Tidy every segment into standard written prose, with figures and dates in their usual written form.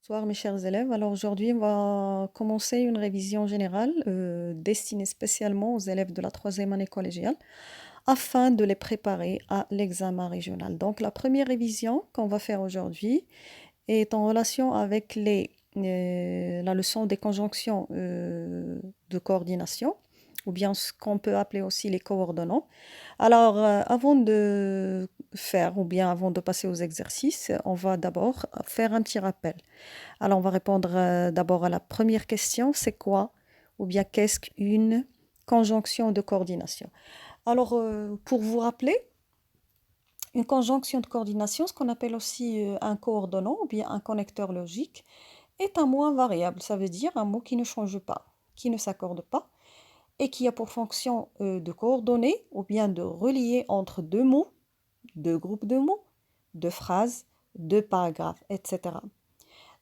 Bonsoir mes chers élèves. Alors aujourd'hui, on va commencer une révision générale destinée spécialement aux élèves de la troisième année collégiale afin de les préparer à l'examen régional. Donc la première révision qu'on va faire aujourd'hui est en relation avec la leçon des conjonctions de coordination, ou bien ce qu'on peut appeler aussi les coordonnants. Alors, avant de faire, ou bien avant de passer aux exercices, on va d'abord faire un petit rappel. Alors, on va répondre d'abord à la première question, c'est quoi ou bien qu'est-ce qu'une conjonction de coordination? Alors, pour vous rappeler, une conjonction de coordination, ce qu'on appelle aussi un coordonnant ou bien un connecteur logique, est un mot invariable. Ça veut dire un mot qui ne change pas, qui ne s'accorde pas et qui a pour fonction de coordonner ou bien de relier entre deux mots, deux groupes de mots, deux phrases, deux paragraphes, etc.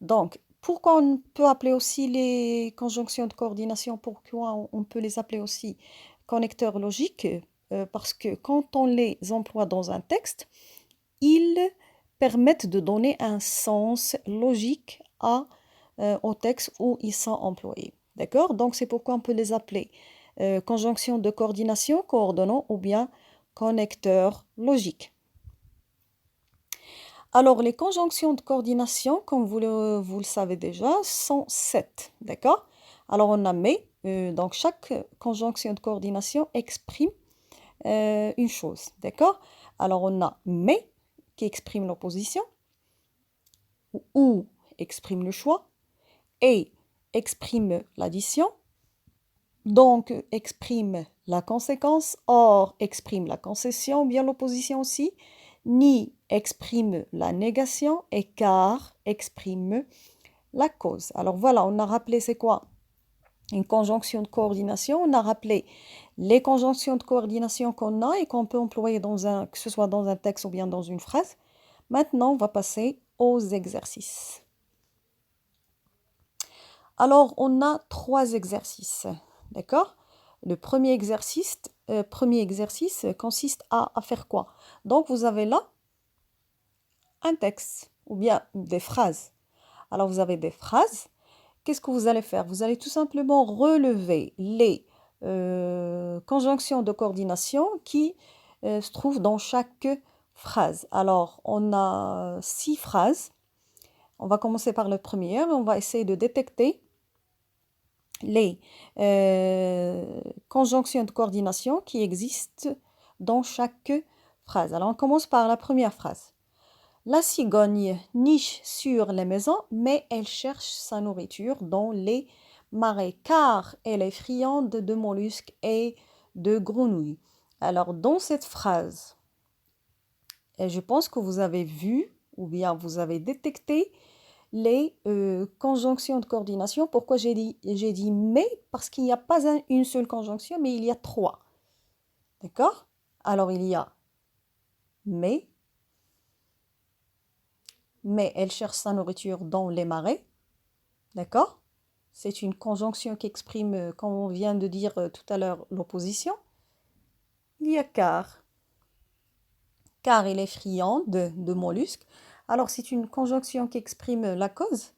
Donc, pourquoi on peut appeler aussi les conjonctions de coordination, pourquoi on peut les appeler aussi connecteurs logiques? Parce que quand on les emploie dans un texte, ils permettent de donner un sens logique au texte où ils sont employés. D'accord? Donc, c'est pourquoi on peut les appeler conjonctions de coordination, coordonnants ou bien connecteurs logiques. Alors, les conjonctions de coordination, comme vous le savez déjà, sont 7. D'accord? Alors, on a mais. Donc, chaque conjonction de coordination exprime une chose. D'accord? Alors, on a mais qui exprime l'opposition, ou exprime le choix, et exprime l'addition, donc exprime la conséquence, or exprime la concession, bien l'opposition aussi, ni exprime la négation et car exprime la cause. Alors voilà, on a rappelé c'est quoi une conjonction de coordination, on a rappelé les conjonctions de coordination qu'on a et qu'on peut employer que ce soit dans un texte ou bien dans une phrase. Maintenant, on va passer aux exercices. Alors, on a 3 exercices, d'accord? Le premier exercice consiste à faire quoi? Donc, vous avez là un texte ou bien des phrases. Alors, vous avez des phrases. Qu'est-ce que vous allez faire? Vous allez tout simplement relever les conjonctions de coordination qui se trouvent dans chaque phrase. Alors, on a 6 phrases. On va commencer par la première. On va essayer de détecter les conjonctions de coordination qui existent dans chaque phrase. Alors, on commence par la première phrase. La cigogne niche sur les maisons, mais elle cherche sa nourriture dans les marais, car elle est friande de mollusques et de grenouilles. Alors, dans cette phrase, je pense que vous avez vu ou bien vous avez détecté les conjonctions de coordination. Pourquoi j'ai dit mais? Parce qu'il n'y a pas une seule conjonction, mais il y a 3. D'accord? Alors, il y a mais elle cherche sa nourriture dans les marais. D'accord? C'est une conjonction qui exprime, comme on vient de dire tout à l'heure, l'opposition. Il y a car. Car il est friand de mollusques. Alors, c'est une conjonction qui exprime la cause.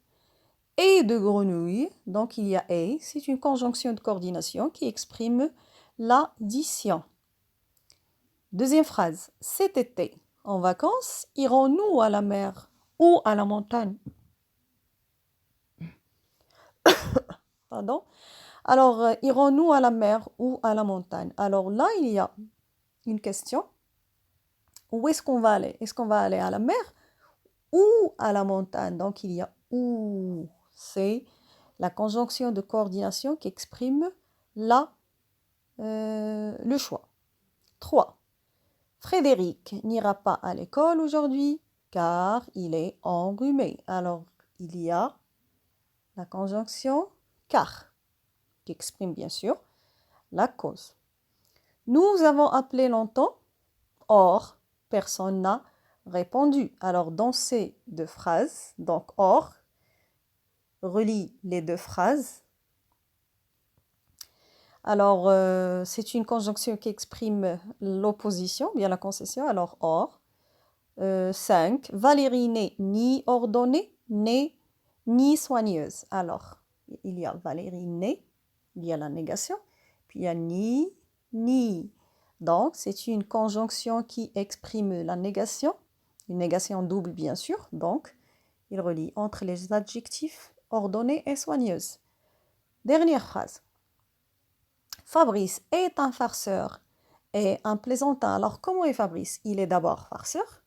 Et de grenouilles, donc il y a et. C'est une conjonction de coordination qui exprime l'addition. Deuxième phrase. Cet été, en vacances, irons-nous à la mer ou à la montagne? Pardon. Alors, irons-nous à la mer ou à la montagne? Alors là, il y a une question. Où est-ce qu'on va aller? Est-ce qu'on va aller à la mer ou à la montagne? Donc, il y a ou. C'est la conjonction de coordination qui exprime le choix. 3. Frédéric n'ira pas à l'école aujourd'hui car il est enrhumé. Alors, il y a la conjonction car qui exprime bien sûr la cause. Nous avons appelé longtemps, or, personne n'a répondu. Alors, dans ces 2 phrases, donc or, relie les 2 phrases. Alors, c'est une conjonction qui exprime l'opposition, bien la concession. Alors, or. 5. Valérie n'est ni ordonnée, ni ni soigneuse. Alors, il y a Valérie né, il y a la négation, puis il y a ni. Donc, c'est une conjonction qui exprime la négation, une négation double bien sûr. Donc, il relie entre les adjectifs ordonnés et soigneuses. Dernière phrase. Fabrice est un farceur et un plaisantin. Alors, comment est Fabrice? Il est d'abord farceur,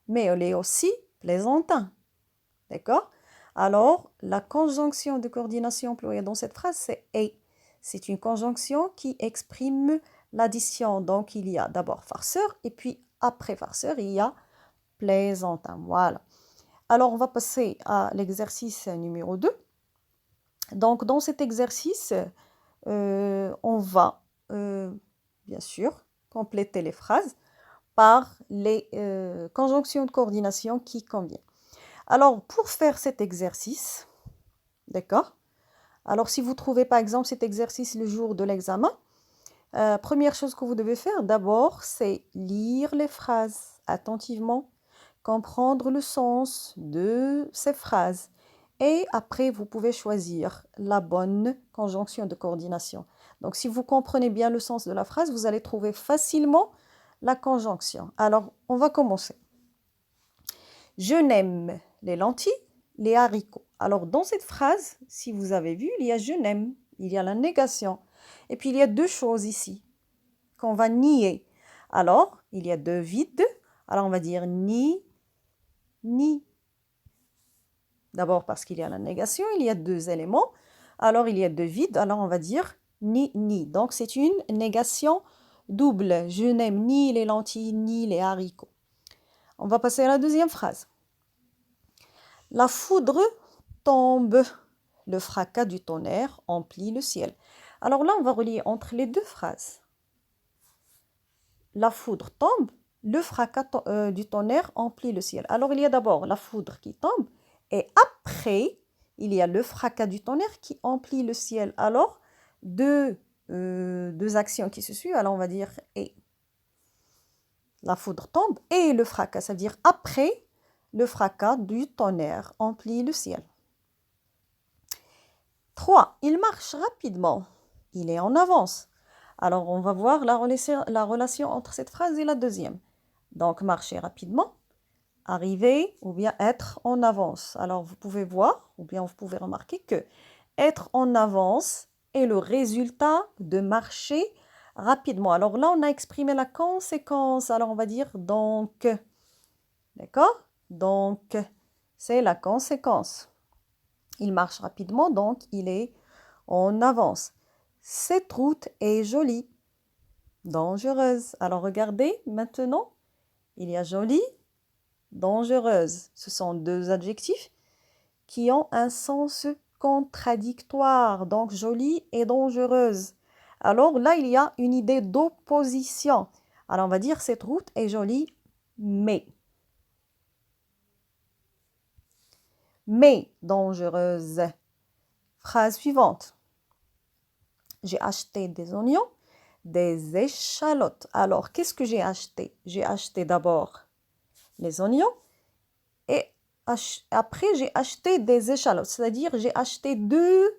mais il est aussi plaisantin. D'accord? Alors, la conjonction de coordination employée dans cette phrase, c'est « et ». C'est une conjonction qui exprime l'addition. Donc, il y a d'abord farceur et puis après farceur, il y a plaisantin. Voilà. Alors, on va passer à l'exercice numéro 2. Donc, dans cet exercice, on va, bien sûr, compléter les phrases par les conjonctions de coordination qui conviennent. Alors, pour faire cet exercice, d'accord? Alors, si vous trouvez par exemple cet exercice le jour de l'examen, première chose que vous devez faire d'abord, c'est lire les phrases attentivement, comprendre le sens de ces phrases. Et après, vous pouvez choisir la bonne conjonction de coordination. Donc, si vous comprenez bien le sens de la phrase, vous allez trouver facilement la conjonction. Alors, on va commencer. Je n'aime les lentilles, les haricots. Alors, dans cette phrase, si vous avez vu, il y a je n'aime, il y a la négation. Et puis, il y a deux choses ici qu'on va nier. Alors, il y a deux vides. Alors, on va dire ni. D'abord parce qu'il y a la négation, il y a deux éléments. Alors, il y a deux vides. Alors, on va dire ni. Donc, c'est une négation double. Je n'aime ni les lentilles, ni les haricots. On va passer à la deuxième phrase. La foudre tombe. Le fracas du tonnerre emplit le ciel. Alors là, on va relier entre les deux phrases. La foudre tombe, le fracas du tonnerre emplit le ciel. Alors, il y a d'abord la foudre qui tombe et après, il y a le fracas du tonnerre qui emplit le ciel. Alors, deux actions qui se suivent. Alors, on va dire et. La foudre tombe et le fracas, ça veut dire après le fracas du tonnerre emplit le ciel. 3. Il marche rapidement. Il est en avance. Alors, on va voir la relation entre cette phrase et la deuxième. Donc, marcher rapidement, arriver ou bien être en avance. Alors, vous pouvez voir ou bien vous pouvez remarquer que être en avance est le résultat de marcher rapidement. Alors là, on a exprimé la conséquence. Alors, on va dire donc. D'accord? Donc, c'est la conséquence. Il marche rapidement, donc il est en avance. Cette route est jolie, dangereuse. Alors regardez maintenant, il y a jolie, dangereuse. Ce sont deux adjectifs qui ont un sens contradictoire, donc jolie et dangereuse. Alors là, il y a une idée d'opposition. Alors on va dire cette route est jolie, mais dangereuse. Phrase suivante. J'ai acheté des oignons, des échalotes. Alors, qu'est-ce que j'ai acheté? J'ai acheté d'abord les oignons et après, j'ai acheté des échalotes. C'est-à-dire, j'ai acheté deux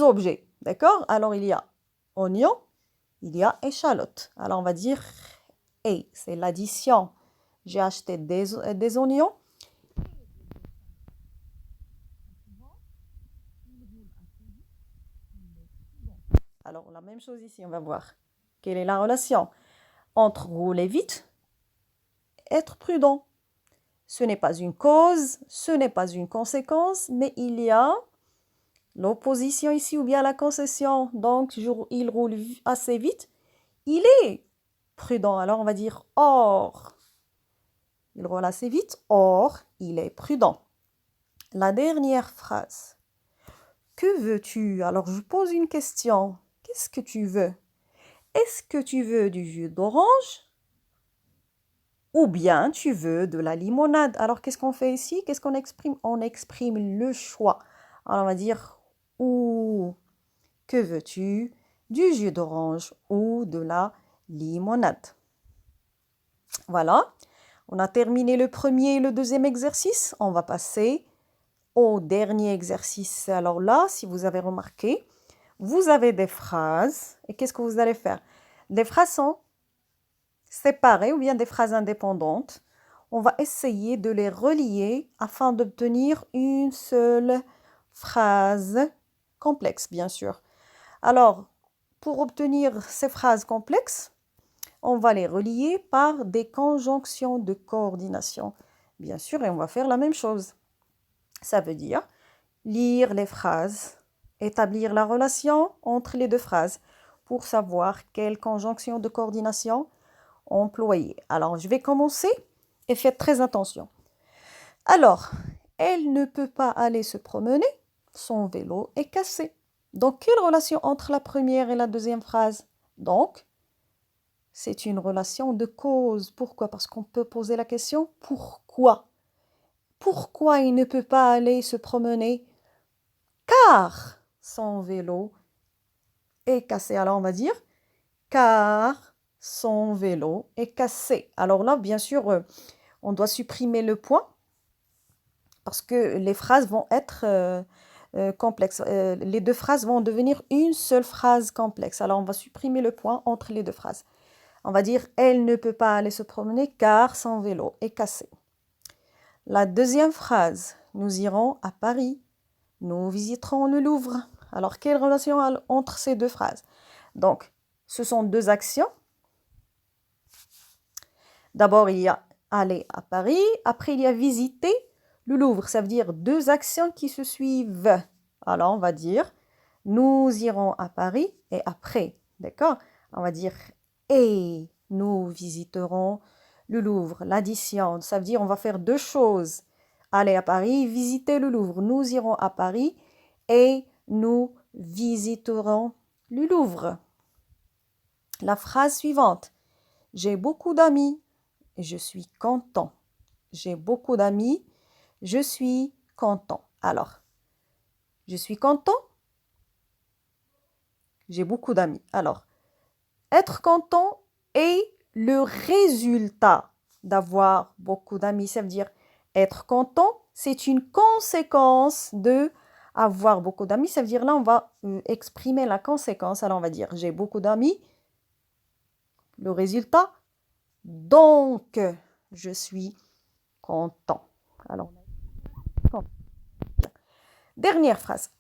objets. D'accord? Alors, il y a oignon, il y a échalote. Alors, on va dire et, c'est l'addition. J'ai acheté des oignons. Alors, la même chose ici, on va voir. Quelle est la relation entre rouler vite et être prudent? Ce n'est pas une cause, ce n'est pas une conséquence, mais il y a l'opposition ici ou bien la concession. Donc, il roule assez vite, il est prudent. Alors, on va dire or. Il roule assez vite, or, il est prudent. La dernière phrase. Que veux-tu? Alors, je pose une question. Qu'est-ce que tu veux? Est-ce que tu veux du jus d'orange ou bien tu veux de la limonade? Alors, qu'est-ce qu'on fait ici? Qu'est-ce qu'on exprime? On exprime le choix. Alors, on va dire ou que veux-tu? Du jus d'orange ou de la limonade. Voilà. On a terminé le premier et le deuxième exercice. On va passer au dernier exercice. Alors là, si vous avez remarqué, vous avez des phrases. Et qu'est-ce que vous allez faire? Des phrases sont séparées ou bien des phrases indépendantes. On va essayer de les relier afin d'obtenir une seule phrase complexe, bien sûr. Alors, pour obtenir ces phrases complexes, on va les relier par des conjonctions de coordination. Bien sûr, et on va faire la même chose. Ça veut dire lire les phrases, établir la relation entre les deux phrases pour savoir quelle conjonction de coordination employer. Alors, je vais commencer et faites très attention. Alors, elle ne peut pas aller se promener, son vélo est cassé. Donc, quelle relation entre la première et la deuxième phrase? Donc, c'est une relation de cause. Pourquoi? Parce qu'on peut poser la question pourquoi? Pourquoi il ne peut pas aller se promener? Car son vélo est cassé. Alors, on va dire car son vélo est cassé. Alors là, bien sûr, on doit supprimer le point parce que les phrases vont être complexes. Les deux phrases vont devenir une seule phrase complexe. Alors, on va supprimer le point entre les deux phrases. On va dire « Elle ne peut pas aller se promener car son vélo est cassé ». La deuxième phrase, nous irons à Paris. Nous visiterons le Louvre. Alors, quelle relation entre ces deux phrases? Donc, ce sont deux actions. D'abord, il y a aller à Paris. Après, il y a visiter le Louvre. Ça veut dire deux actions qui se suivent. Alors, on va dire nous irons à Paris et après, d'accord? On va dire et nous visiterons le Louvre. L'addition, ça veut dire on va faire deux choses. Aller à Paris, visiter le Louvre. Nous irons à Paris et nous visiterons le Louvre. La phrase suivante. J'ai beaucoup d'amis et je suis content. J'ai beaucoup d'amis, je suis content. Alors, je suis content, j'ai beaucoup d'amis. Alors, être content est le résultat d'avoir beaucoup d'amis. Ça veut dire être content, c'est une conséquence de avoir beaucoup d'amis. Ça veut dire là, on va exprimer la conséquence. Alors, on va dire j'ai beaucoup d'amis. Le résultat, donc, je suis content. Alors, dernière phrase.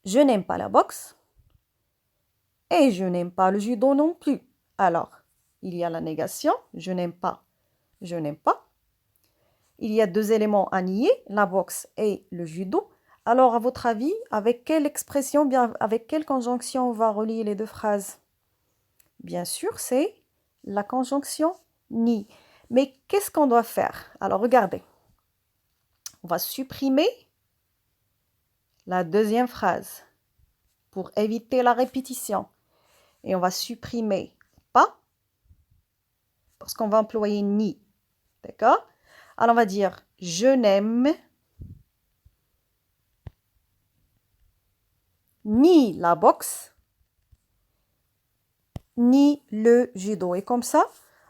Je n'aime pas la boxe et je n'aime pas le judo non plus. Alors, il y a la négation, je n'aime pas, je n'aime pas. Il y a deux éléments à nier, la boxe et le judo. Alors, à votre avis, avec quelle expression, bien, avec quelle conjonction on va relier les deux phrases? Bien sûr, c'est la conjonction ni. Mais qu'est-ce qu'on doit faire? Alors, regardez. On va supprimer la deuxième phrase pour éviter la répétition. Et on va supprimer pas parce qu'on va employer ni. D'accord? Alors, on va dire je n'aime ni la boxe ni le judo. Et comme ça,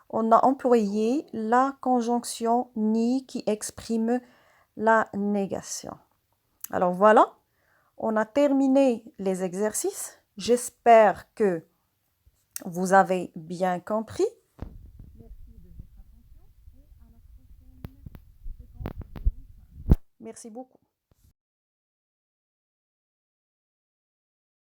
on a employé la conjonction ni qui exprime la négation. Alors voilà, on a terminé les exercices. J'espère que vous avez bien compris. Merci beaucoup.